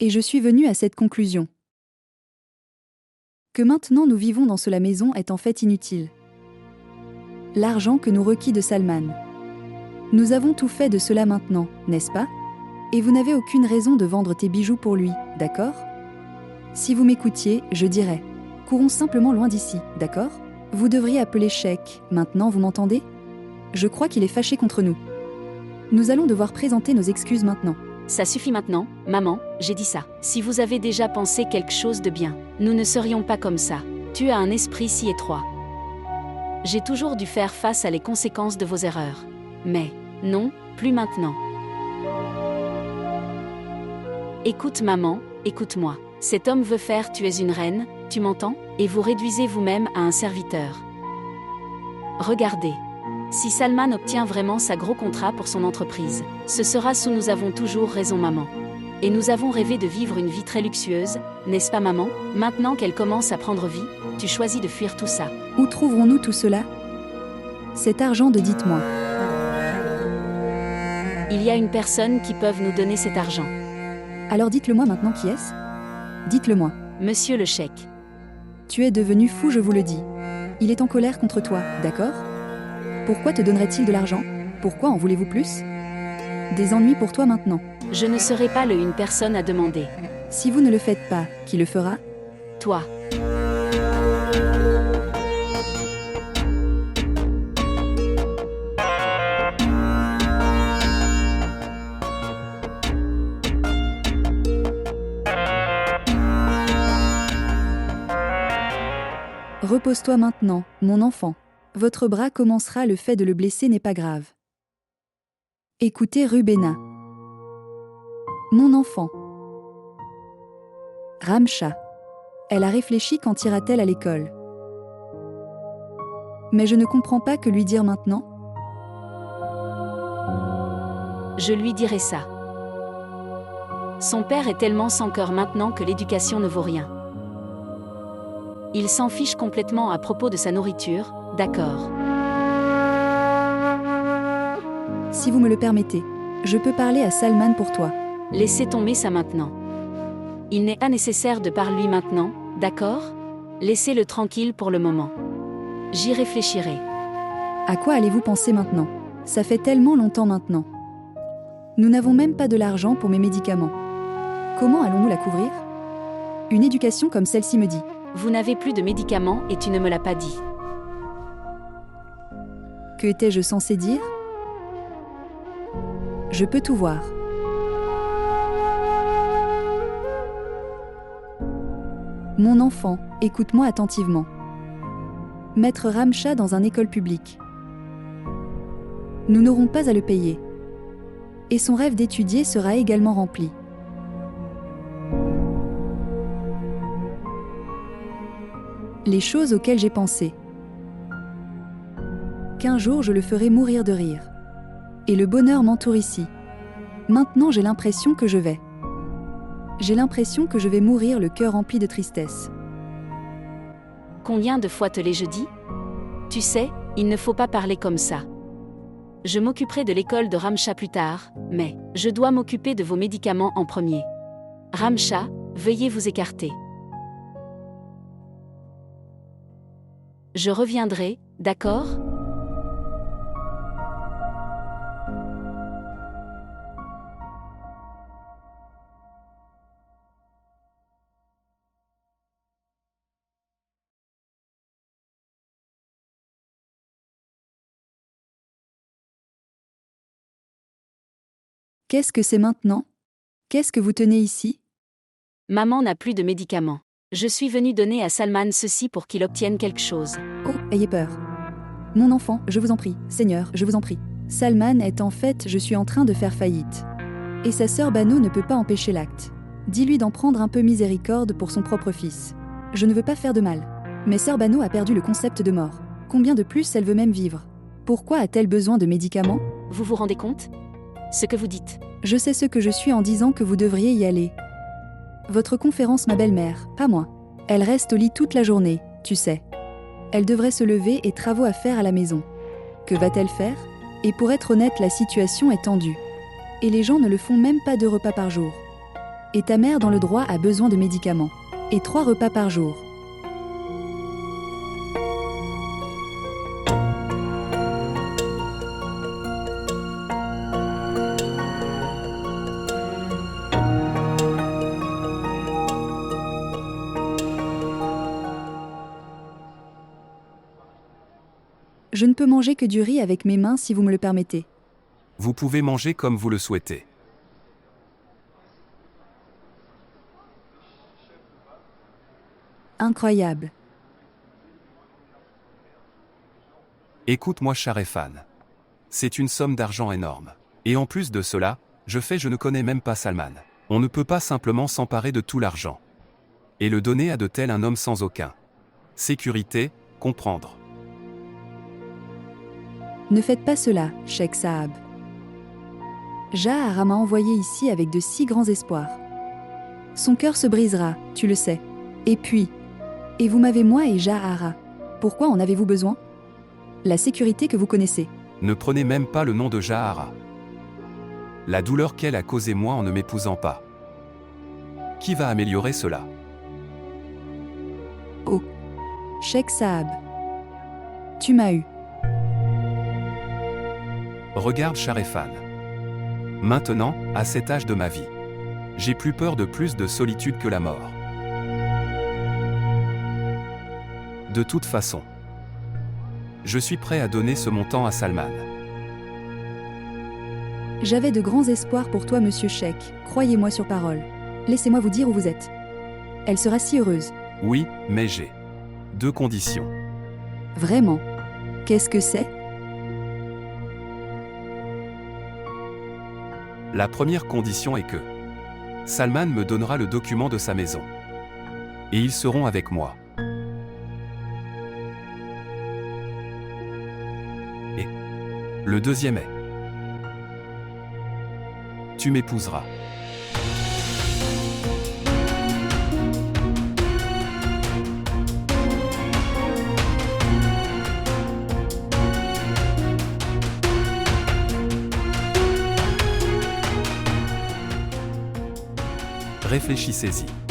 Et je suis venue à cette conclusion. Que maintenant nous vivons dans cela maison est en fait inutile. L'argent que nous requis de Salman. Nous avons tout fait de cela maintenant, n'est-ce pas? Et vous n'avez aucune raison de vendre tes bijoux pour lui, d'accord? Si vous m'écoutiez, je dirais, courons simplement loin d'ici, d'accord? Vous devriez appeler Sheikh, maintenant vous m'entendez? Je crois qu'il est fâché contre nous. Nous allons devoir présenter nos excuses maintenant. Ça suffit maintenant, maman, j'ai dit ça. Si vous avez déjà pensé quelque chose de bien, nous ne serions pas comme ça. Tu as un esprit si étroit. J'ai toujours dû faire face à les conséquences de vos erreurs. Mais, non, plus maintenant. Écoute maman, écoute-moi. Cet homme veut faire tu es une reine, tu m'entends? Et vous réduisez vous-même à un serviteur. Regardez. Si Salman obtient vraiment sa gros contrat pour son entreprise, ce sera sous nous avons toujours raison maman. Et nous avons rêvé de vivre une vie très luxueuse, n'est-ce pas maman? Maintenant qu'elle commence à prendre vie, tu choisis de fuir tout ça. Où trouverons-nous tout cela? Cet argent de dites-moi. Il y a une personne qui peut nous donner cet argent. Alors dites-le-moi maintenant qui est-ce? Dites-le-moi. Monsieur le cheikh. Tu es devenu fou, je vous le dis. Il est en colère contre toi, d'accord? Pourquoi te donnerait-il de l'argent? Pourquoi en voulez-vous plus? Des ennuis pour toi maintenant. Je ne serai pas une personne à demander. Si vous ne le faites pas, qui le fera? Toi. Repose-toi maintenant, mon enfant. Votre bras commencera, le fait de le blesser n'est pas grave. Écoutez Rubena. Mon enfant. Ramcha. Elle a réfléchi quand ira-t-elle à l'école. Mais je ne comprends pas que lui dire maintenant. Je lui dirai ça. Son père est tellement sans cœur maintenant que l'éducation ne vaut rien. Il s'en fiche complètement à propos de sa nourriture, d'accord. Si vous me le permettez, je peux parler à Salman pour toi. Laissez tomber ça maintenant. Il n'est pas nécessaire de parler lui maintenant, d'accord? Laissez-le tranquille pour le moment. J'y réfléchirai. À quoi allez-vous penser maintenant? Ça fait tellement longtemps maintenant. Nous n'avons même pas de l'argent pour mes médicaments. Comment allons-nous la couvrir? Une éducation comme celle-ci me dit. Vous n'avez plus de médicaments et tu ne me l'as pas dit. Que étais-je censé dire? Je peux tout voir. Mon enfant, écoute-moi attentivement. Mettre Ramcha dans une école publique. Nous n'aurons pas à le payer. Et son rêve d'étudier sera également rempli. Les choses auxquelles j'ai pensé. Qu'un jour je le ferai mourir de rire. Et le bonheur m'entoure ici. Maintenant j'ai l'impression que je vais. J'ai l'impression que je vais mourir le cœur rempli de tristesse. Combien de fois te l'ai-je dit? Tu sais, il ne faut pas parler comme ça. Je m'occuperai de l'école de Ramcha plus tard, mais je dois m'occuper de vos médicaments en premier. Ramcha, veuillez vous écarter. Je reviendrai, d'accord? Qu'est-ce que c'est maintenant? Qu'est-ce que vous tenez ici? Maman n'a plus de médicaments. Je suis venue donner à Salman ceci pour qu'il obtienne quelque chose. Oh, ayez peur. Mon enfant, je vous en prie, Seigneur, je vous en prie. Salman est en fait, je suis en train de faire faillite. Et sa sœur Bano ne peut pas empêcher l'acte. Dis-lui d'en prendre un peu miséricorde pour son propre fils. Je ne veux pas faire de mal. Mais sœur Bano a perdu le concept de mort. Combien de plus elle veut même vivre? Pourquoi a-t-elle besoin de médicaments? Vous vous rendez compte? Ce que vous dites. Je sais ce que je suis en disant que vous devriez y aller. Votre conférence, ma belle-mère, pas moi. Elle reste au lit toute la journée, tu sais. Elle devrait se lever et travaux à faire à la maison. Que va-t-elle faire? Et pour être honnête, la situation est tendue. Et les gens ne le font même pas 2 repas par jour. Et ta mère dans le droit a besoin de médicaments. Et 3 repas par jour. Je ne peux manger que du riz avec mes mains si vous me le permettez. Vous pouvez manger comme vous le souhaitez. Incroyable. Écoute-moi Sharefan. C'est une somme d'argent énorme. Et en plus de cela, je ne connais même pas Salman. On ne peut pas simplement s'emparer de tout l'argent. Et le donner à de tels un homme sans aucun. Sécurité, comprendre. Ne faites pas cela, Cheikh Saab. Jahara m'a envoyé ici avec de si grands espoirs. Son cœur se brisera, tu le sais. Et vous m'avez moi et Jahara. Pourquoi en avez-vous besoin? La sécurité que vous connaissez. Ne prenez même pas le nom de Jahara. La douleur qu'elle a causée moi en ne m'épousant pas. Qui va améliorer cela? Oh. Cheikh Saab. Tu m'as eu. Regarde Sharefan. Maintenant, à cet âge de ma vie, j'ai plus peur de plus de solitude que la mort. De toute façon, je suis prêt à donner ce montant à Salman. J'avais de grands espoirs pour toi, monsieur Cheikh, croyez-moi sur parole. Laissez-moi vous dire où vous êtes. Elle sera si heureuse. Oui, mais j'ai 2 conditions. Vraiment? Qu'est-ce que c'est? La première condition est que Salman me donnera le document de sa maison. Et ils seront avec moi. Et le deuxième est: tu m'épouseras. Réfléchissez-y.